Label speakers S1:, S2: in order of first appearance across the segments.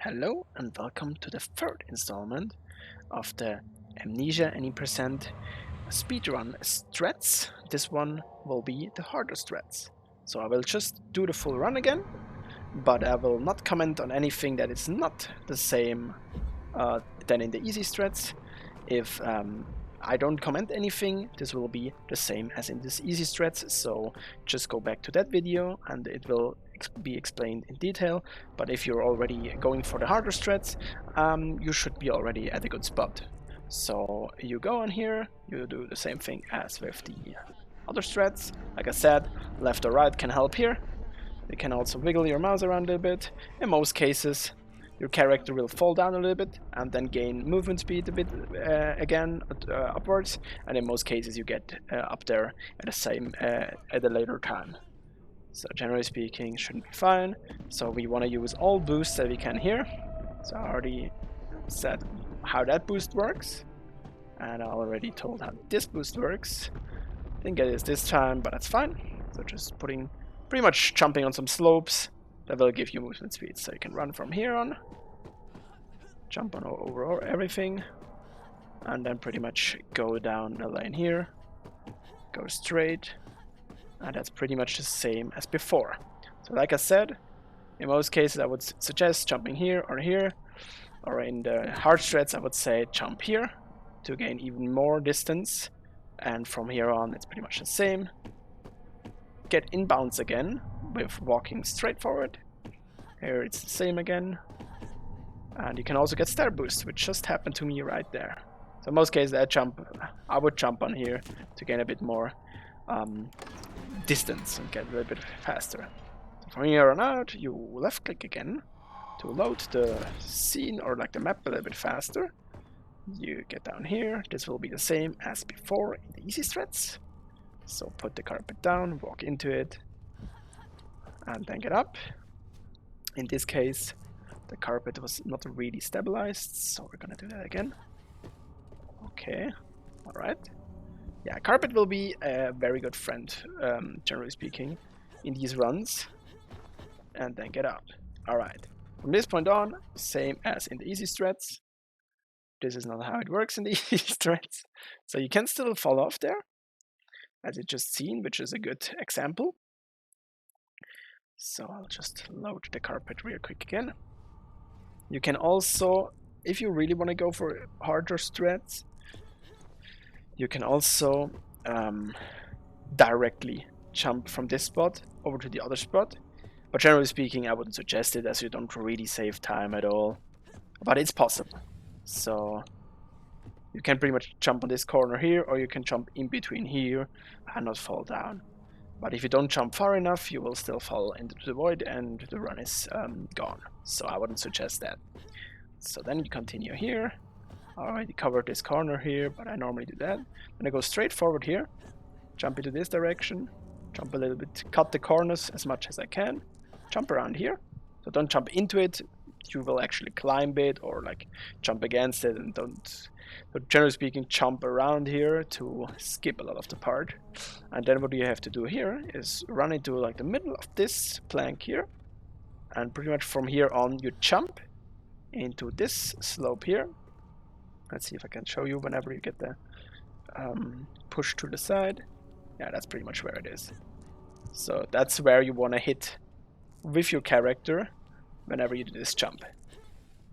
S1: Hello and welcome to the third installment of the Amnesia any percent speedrun strats. This one will be the harder strats. So I will just do the full run again, but I will not comment on anything that is not the same than in the easy strats. If I don't comment anything, this will be the same as in this easy strats, so just go back to that video and it will be explained in detail. But if you're already going for the harder strats, you should be already at a good spot. So you go on here, you do the same thing as with the other strats. Like I said, left or right can help here. You can also wiggle your mouse around a little bit. In most cases, your character will fall down a little bit and then gain movement speed a bit again upwards. And in most cases, you get up there at the same at a later time. So generally speaking, shouldn't be fine. So we want to use all boosts that we can here. So I already said how that boost works, and I already told how this boost works. Didn't get it this time, but that's fine. So just putting, pretty much jumping on some slopes that will give you movement speed. So you can run from here on, jump on over everything, and then pretty much go down the lane here, go straight, and that's pretty much the same as before. So like I said, in most cases I would suggest jumping here, or in the hard strats I would say jump here to gain even more distance, and from here on it's pretty much the same. Get inbounds again with walking straight forward. Here it's the same again. And you can also get stair boost, which just happened to me right there. So in most cases I would jump on here to gain a bit more distance and get a little bit faster. So from here on out, you left click again to load the scene or like the map a little bit faster. You get down here. This will be the same as before in the easy strats. So put the carpet down, walk into it, and then get up. In this case, the carpet was not really stabilized, so we're gonna do that again. Okay, alright. Yeah, carpet will be a very good friend, generally speaking, in these runs. And then get up. Alright. From this point on, same as in the easy strats. This is not how it works in the easy strats. So you can still fall off there, as you just seen, which is a good example. So I'll just load the carpet real quick again. You can also, if you really want to go for harder strats, you can also directly jump from this spot over to the other spot. But generally speaking, I wouldn't suggest it, as you don't really save time at all. But it's possible. So you can pretty much jump on this corner here, or you can jump in between here and not fall down. But if you don't jump far enough, you will still fall into the void and the run is gone. So I wouldn't suggest that. So then you continue here. I already covered this corner here, but I normally do that. Then I go straight forward here, jump into this direction, jump a little bit, cut the corners as much as I can, jump around here. So don't jump into it, you will actually climb it or like jump against it, and don't, but generally speaking, jump around here to skip a lot of the part. And then what you have to do here is run into like the middle of this plank here, and pretty much from here on you jump into this slope here. Let's see if I can show you whenever you get the push to the side. Yeah, that's pretty much where it is. So that's where you want to hit with your character whenever you do this jump.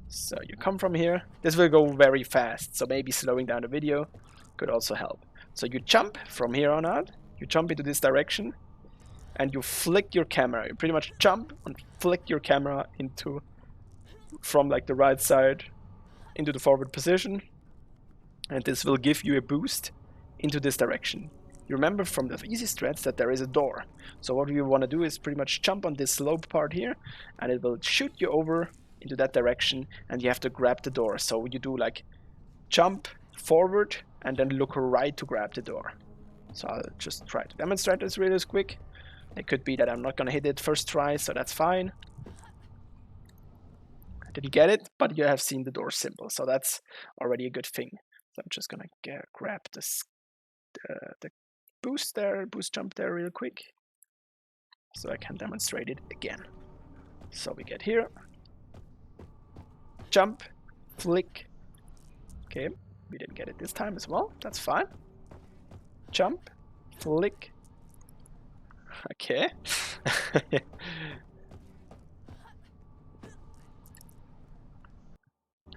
S1: So you come from here. This will go very fast, so maybe slowing down the video could also help. So you jump from here on out, you jump into this direction, and you flick your camera. You pretty much jump and flick your camera into, from like the right side into the forward position, and this will give you a boost into this direction. You remember from the easy strats that there is a door. So what we want to do is pretty much jump on this slope part here, and it will shoot you over into that direction, and you have to grab the door. So you do like jump forward and then look right to grab the door. So I'll just try to demonstrate this really quick. It could be that I'm not gonna hit it first try, so that's fine. I didn't get it, but you have seen the door symbol, so that's already a good thing. So I'm just gonna grab this the boost jump there real quick, so I can demonstrate it again. So we get here, jump, flick. Okay, we didn't get it this time as well. That's fine. Jump, flick. Okay.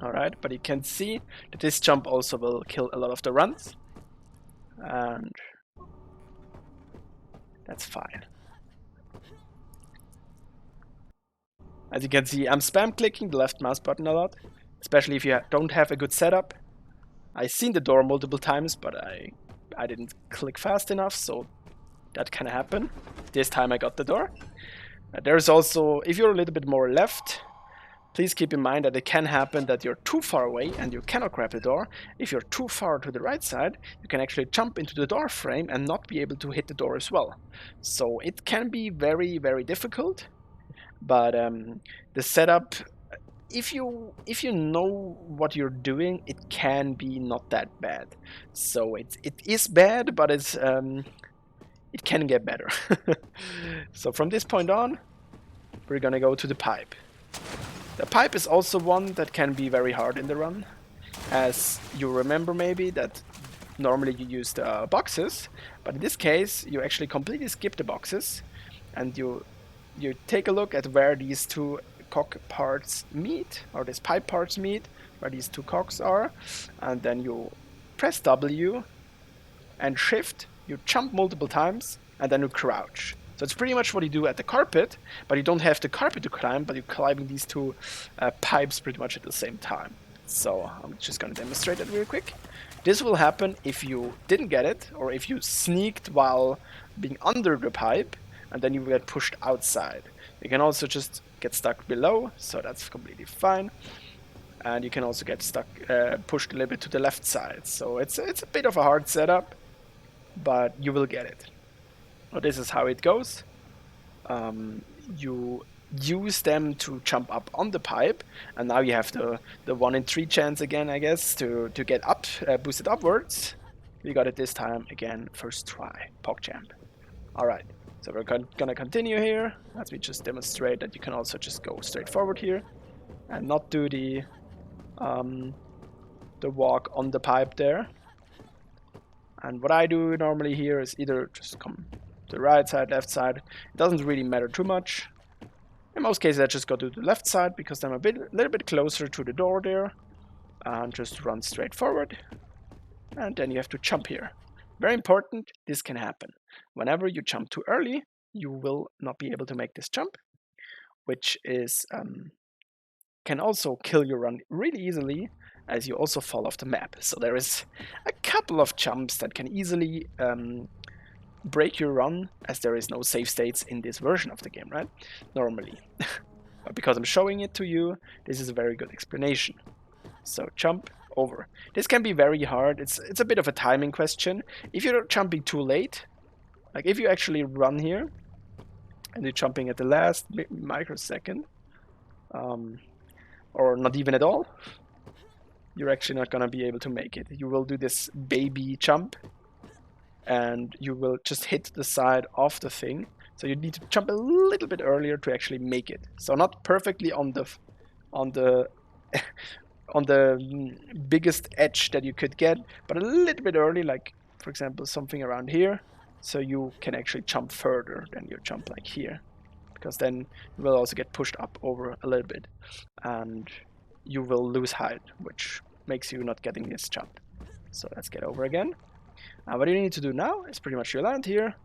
S1: Alright, but you can see that this jump also will kill a lot of the runs. And that's fine. As you can see, I'm spam clicking the left mouse button a lot, especially if you don't have a good setup. I've seen the door multiple times, but I didn't click fast enough, so that can happen. This time I got the door. There's also, if you're a little bit more left, please keep in mind that it can happen that you're too far away and you cannot grab the door. If you're too far to the right side, you can actually jump into the door frame and not be able to hit the door as well. So it can be very, very difficult. But the setup, if you know what you're doing, it can be not that bad. So it is bad, but it's it can get better. So from this point on, we're gonna go to the pipe. The pipe is also one that can be very hard in the run, as you remember maybe that normally you use the boxes, but in this case you actually completely skip the boxes, and you take a look at where these two cock parts meet, or these pipe parts meet, where these two cocks are, and then you press W and shift, you jump multiple times, and then you crouch. So it's pretty much what you do at the carpet, but you don't have the carpet to climb, but you're climbing these two pipes pretty much at the same time. So I'm just gonna demonstrate that real quick. This will happen if you didn't get it, or if you sneaked while being under the pipe, and then you get pushed outside. You can also just get stuck below, so that's completely fine. And you can also get stuck, pushed a little bit to the left side. So it's a bit of a hard setup, but you will get it. So this is how it goes. You use them to jump up on the pipe, and now you have the 1 in 3 chance again, I guess, to get up, boosted upwards. We got it this time again, first try, PogChamp. Alright, so we're gonna continue here. Let me just demonstrate that you can also just go straight forward here and not do the walk on the pipe there. And what I do normally here is either just come to the right side, left side. It doesn't really matter too much. In most cases I just go to the left side because I'm a little bit closer to the door there, and just run straight forward. And then you have to jump here. Very important, this can happen. Whenever you jump too early, you will not be able to make this jump, which is can also kill your run really easily, as you also fall off the map. So there is a couple of jumps that can easily break your run, as there is no save states in this version of the game, right? Normally. But because I'm showing it to you, this is a very good explanation. So jump over. This can be very hard. It's a bit of a timing question. If you're jumping too late, like if you actually run here and you're jumping at the last microsecond, or not even at all, you're actually not gonna be able to make it. You will do this baby jump, and you will just hit the side of the thing. So you need to jump a little bit earlier to actually make it. So not perfectly on the on the biggest edge that you could get, but a little bit early, like for example something around here, so you can actually jump further than you jump like here, because then you will also get pushed up over a little bit, and you will lose height, which makes you not getting this jump. So let's get over again. What you need to do now is pretty much you land here,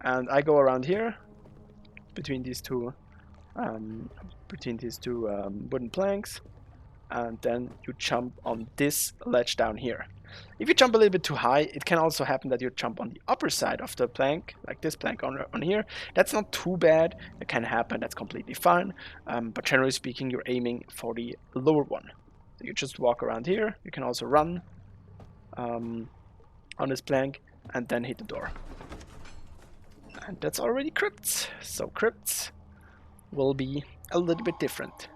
S1: and I go around here between these two wooden planks, and then you jump on this ledge down here. If you jump a little bit too high, it can also happen that you jump on the upper side of the plank, like this plank on here. That's not too bad. It can happen. That's completely fine. But generally speaking, you're aiming for the lower one. So you just walk around here. You can also run on this plank and then hit the door. And that's already crypts. So crypts will be a little bit different.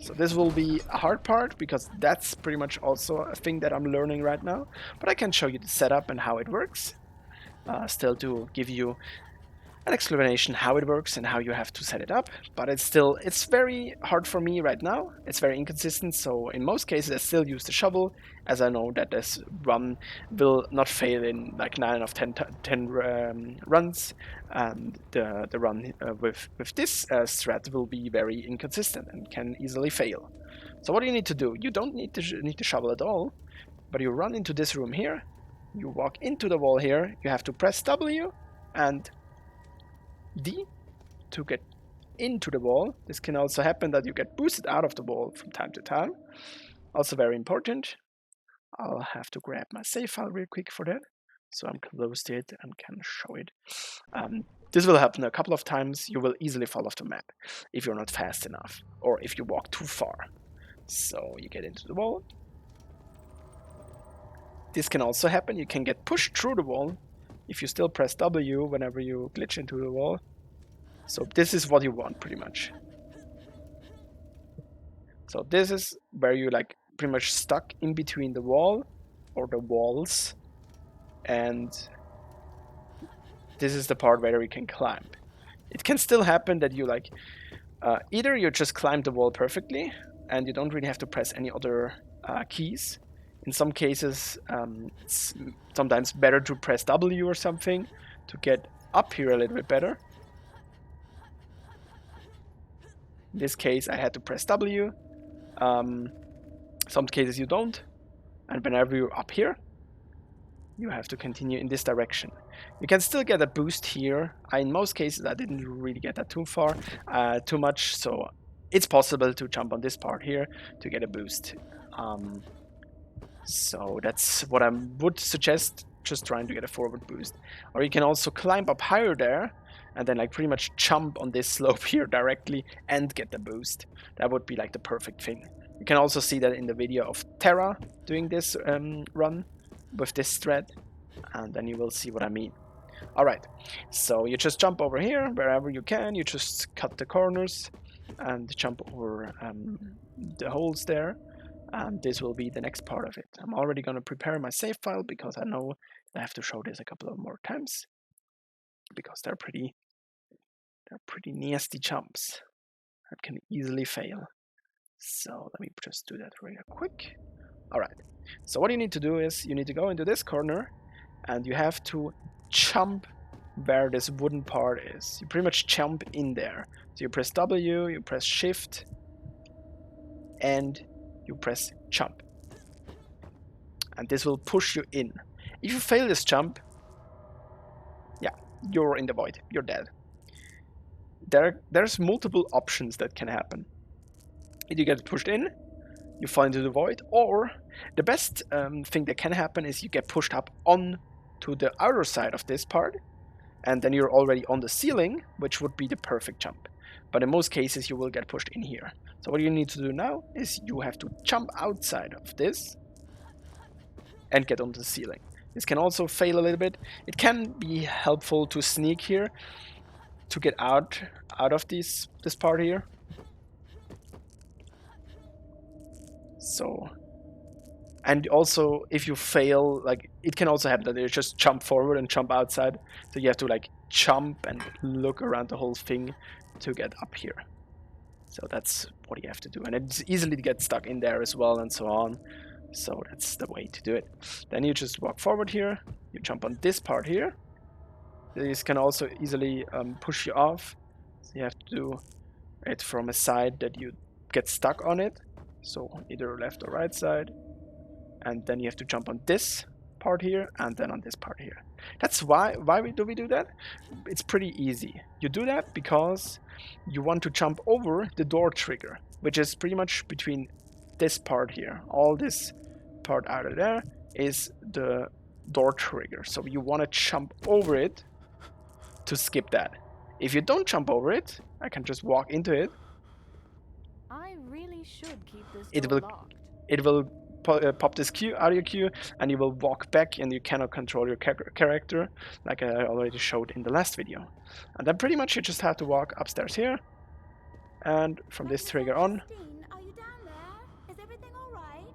S1: So this will be a hard part, because that's pretty much also a thing that I'm learning right now. But I can show you the setup and how it works. Still to give you an explanation how it works and how you have to set it up, but it's very hard for me right now. It's very inconsistent, so in most cases I still use the shovel, as I know that this run will not fail in like 9 of 10 runs, and the run with this strat will be very inconsistent and can easily fail. So what do you need to do? You don't need to shovel at all, but you run into this room here, you walk into the wall here, you have to press W and D to get into the wall. This can also happen that you get boosted out of the wall from time to time. Also very important. I'll have to grab my save file real quick for that. So I'm close to it and can show it. This will happen a couple of times. You will easily fall off the map if you're not fast enough or if you walk too far. So you get into the wall. This can also happen. You can get pushed through the wall if you still press W whenever you glitch into the wall. So this is what you want pretty much. So this is where you like pretty much stuck in between the wall or the walls, and this is the part where you can climb. It can still happen that you like either you just climb the wall perfectly and you don't really have to press any other keys. In some cases, it's sometimes better to press W or something to get up here a little bit better. In this case, I had to press W. Some cases you don't, and whenever you're up here, you have to continue in this direction. You can still get a boost here. In most cases, I didn't really get that too much, so it's possible to jump on this part here to get a boost. So that's what I would suggest, just trying to get a forward boost. Or you can also climb up higher there and then like pretty much jump on this slope here directly and get the boost. That would be like the perfect thing. You can also see that in the video of Terra doing this run with this strat, and then you will see what I mean. Alright, so you just jump over here wherever you can, you just cut the corners and jump over the holes there, and this will be the next part of it. I'm already going to prepare my save file because I know I have to show this a couple of more times because they're pretty nasty jumps that can easily fail. So let me just do that real quick. Alright, so what you need to do is you need to go into this corner and you have to jump where this wooden part is. You pretty much jump in there. So you press W, you press Shift, and you press jump. And this will push you in. If you fail this jump, yeah, you're in the void. You're dead. There's multiple options that can happen. Either you get pushed in, you fall into the void, or the best thing that can happen is you get pushed up on to the outer side of this part, and then you're already on the ceiling, which would be the perfect jump. But in most cases, you will get pushed in here. So what you need to do now is you have to jump outside of this and get onto the ceiling. This can also fail a little bit. It can be helpful to sneak here to get out of this part here. So, and also if you fail, like it can also happen that you just jump forward and jump outside. So you have to like jump and look around the whole thing to get up here. So that's what you have to do, and it's easily to get stuck in there as well and so on. So that's the way to do it. Then you just walk forward here, you jump on this part here. This can also easily push you off. So you have to do it from a side that you get stuck on it. So either left or right side. And then you have to jump on this part here and then on this part here. That's why do we do that? It's pretty easy. You do that because you want to jump over the door trigger, which is pretty much between this part here. All this part out of there is the door trigger. So you want to jump over it to skip that. If you don't jump over it, I can just walk into it.
S2: I really should keep this door locked.
S1: It will pop this queue, audio queue, and you will walk back and you cannot control your character like I already showed in the last video. And then pretty much you just have to walk upstairs here, and from this trigger on,
S2: Justine, are you down there? Is everything all right?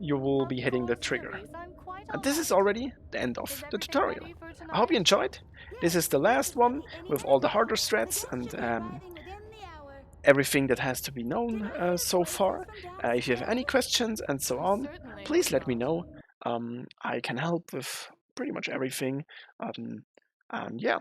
S1: you will
S2: Of
S1: be hitting the
S2: course,
S1: trigger.
S2: Clarice, I'm quite
S1: And this is
S2: alright.
S1: already the end
S2: Is
S1: of the
S2: everything
S1: tutorial.
S2: ready for
S1: I hope you
S2: tonight?
S1: enjoyed. This is
S3: Yes,
S1: the
S3: yes,
S1: last one
S3: ready any
S1: with
S3: minute
S1: all the
S3: now.
S1: harder
S3: The
S1: strats
S3: guests
S1: and
S3: should be arriving within the hour.
S1: everything that has to be
S3: Did
S1: known
S3: I hear
S1: so
S3: voices
S1: far.
S3: from
S1: If you have any
S3: downstairs?
S1: questions and so
S2: I
S1: on,
S2: certainly
S1: please
S2: hope
S1: let me
S2: not.
S1: know. I can help with pretty much everything. And yeah,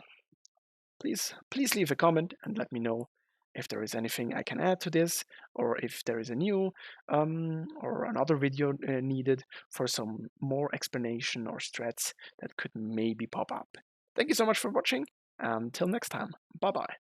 S1: please leave a comment and let me know if there is anything I can add to this, or if there is a new or another video needed for some more explanation or strats that could maybe pop up. Thank you so much for watching. Until next time, bye bye.